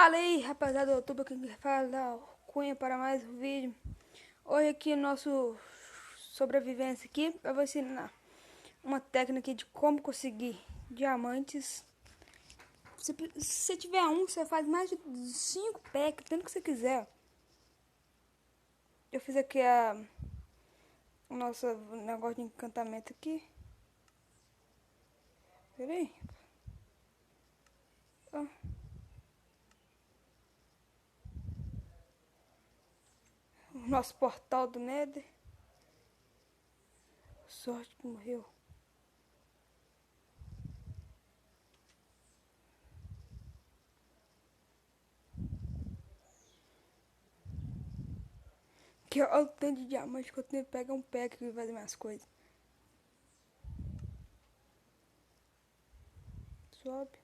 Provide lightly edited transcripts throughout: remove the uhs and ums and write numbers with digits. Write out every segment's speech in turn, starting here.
Fala aí, rapaziada do YouTube, aqui que fala o Cunha para mais um vídeo. Hoje aqui nosso sobrevivência aqui, eu vou ensinar uma técnica de como conseguir diamantes. Se você tiver um, você faz mais de 5 packs, tanto que você quiser. Eu fiz aqui o nosso negócio de encantamento aqui. Pera aí. Ó. O nosso portal do Nether. Sorte que morreu. Que olha o tanto de diamante que eu tenho que pegar um pack e fazer minhas coisas. Sobe.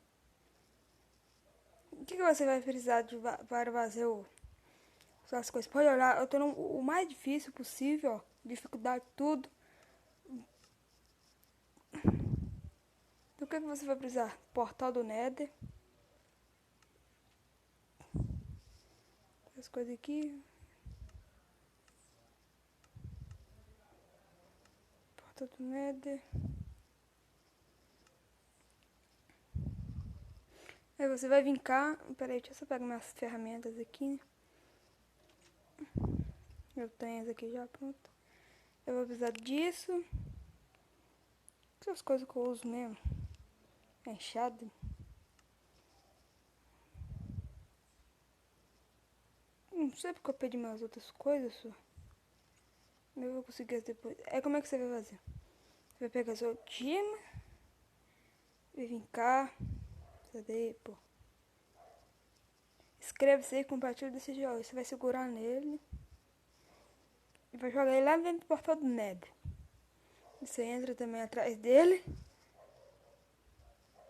O que você vai precisar para fazer suas coisas? Pode olhar, eu tô o mais difícil possível, ó. Dificuldade tudo. Do que você vai precisar? Portal do Nether. As coisas aqui. Portal do Nether. Aí você vai vir cá. Peraí, deixa eu só pegar minhas ferramentas aqui. Eu tenho essa aqui já pronta. Eu vou precisar disso. Essas coisas que eu uso mesmo. Enxada. Não sei porque eu pedi mais outras coisas, só. Eu vou conseguir depois. Aí como é que você vai fazer? Você vai pegar seu time. E vir cá. Cadê, pô? Inscreve-se aí, compartilha desse jogo. Você vai segurar nele. E vai jogar ele lá dentro do portal do Nether. Você entra também atrás dele.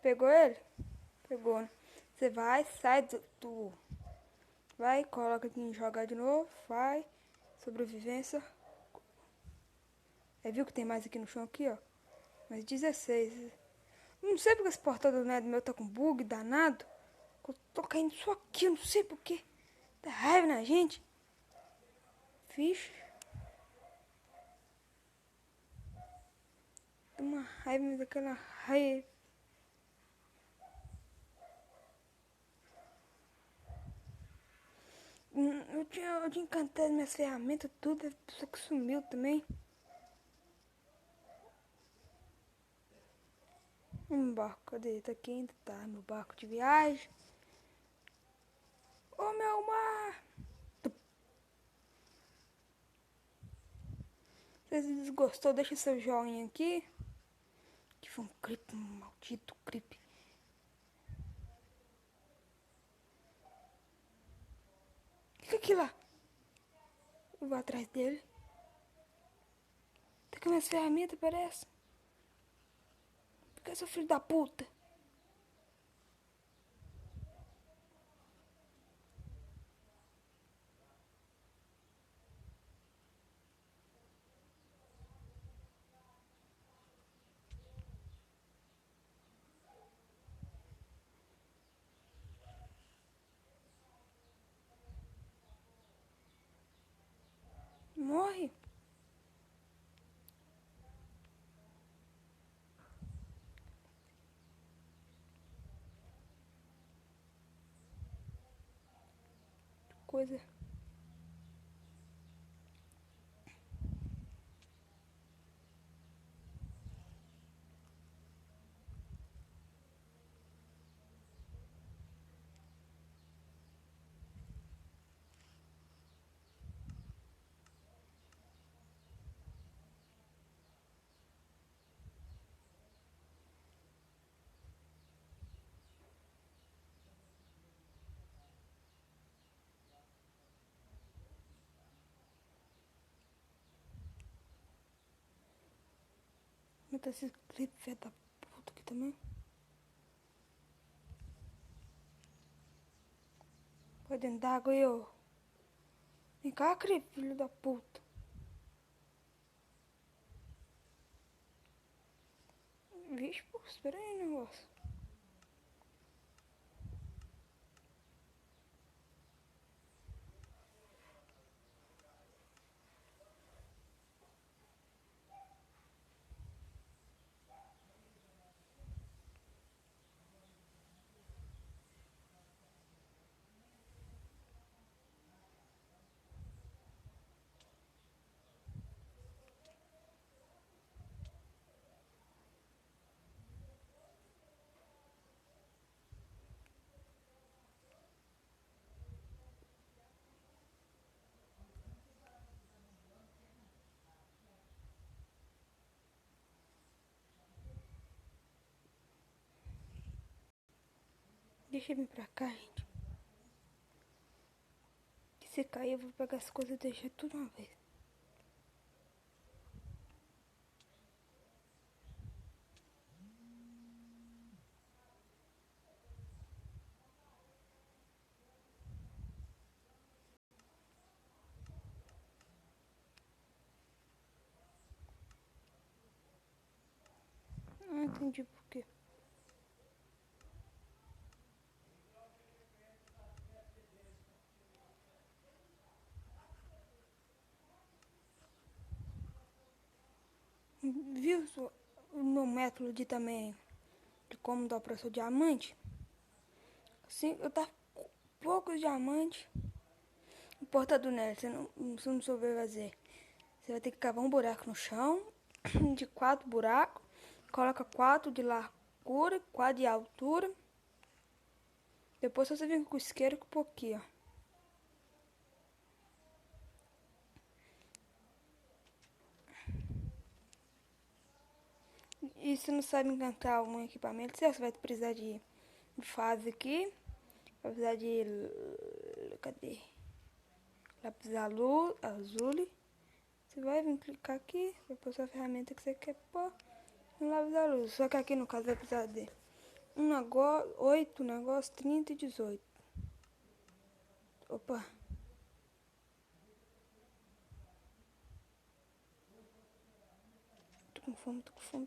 Pegou ele? Pegou, né? Você vai, sai do... Vai, coloca aqui em jogar de novo. Vai. Sobrevivência. Aí viu que tem mais aqui no chão aqui, ó. Mais 16. Não sei porque esse portal do Nether meu tá com bug danado. Eu tô caindo só aqui, eu não sei porquê. Dá raiva na gente. Vixe. Dá uma raiva, daquela raiva. Eu tinha encantado minhas ferramentas, tudo, só que sumiu também. Barco, cadê? Tá aqui ainda, tá, meu barco de viagem. Ô, meu mar! Se você desgostou, deixa seu joinha aqui. Que foi um creep, um maldito creep. O que é aquilo lá? Eu vou atrás dele. Tá com minhas ferramentas, parece. Por que seu filho da puta? Morre. Coisa. Mata esse clipe, filho da puta aqui também. Foi dentro d'água aí, ó. Vem cá, clipe, filho da puta. Vixe, pô, espera aí, negócio. Deixa eu vir pra cá, gente. Que se cair, eu vou pegar as coisas e deixar tudo uma vez. Não entendi por quê. Viu o meu método de também de como dar para seu diamante? Assim, eu tava com poucos diamantes. Importado nela, você não souber fazer. Você vai ter que cavar um buraco no chão, de 4 buracos. Coloca 4 de largura, 4 de altura. Depois você vem com o isqueiro e com um pouquinho, ó. E se não sabe encantar um equipamento, você vai precisar de fase aqui. Vai precisar de... Cadê? Lápis azul. Você vai vir clicar aqui, vai pôr sua ferramenta que você quer pôr no lápis azul. Só que aqui no caso vai precisar de 8 negócio, 30 e 18. Opa. Tô com fome. Não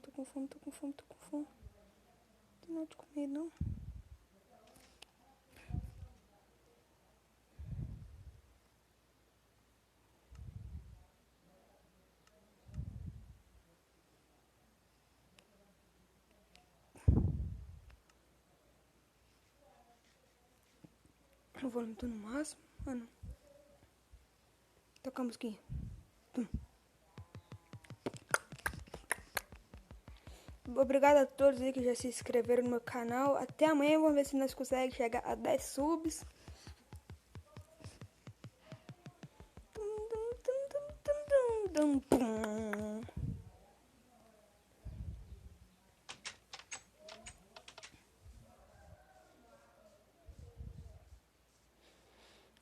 tem nada de comer, não. O volume tá no máximo. Ah, não. Toca a musiquinha. Obrigado a todos aí que já se inscreveram no meu canal. Até amanhã, vamos ver se nós conseguimos chegar a 10 subs.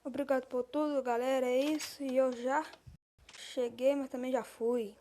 Obrigado por tudo, galera. É isso. E eu já cheguei, mas também já fui.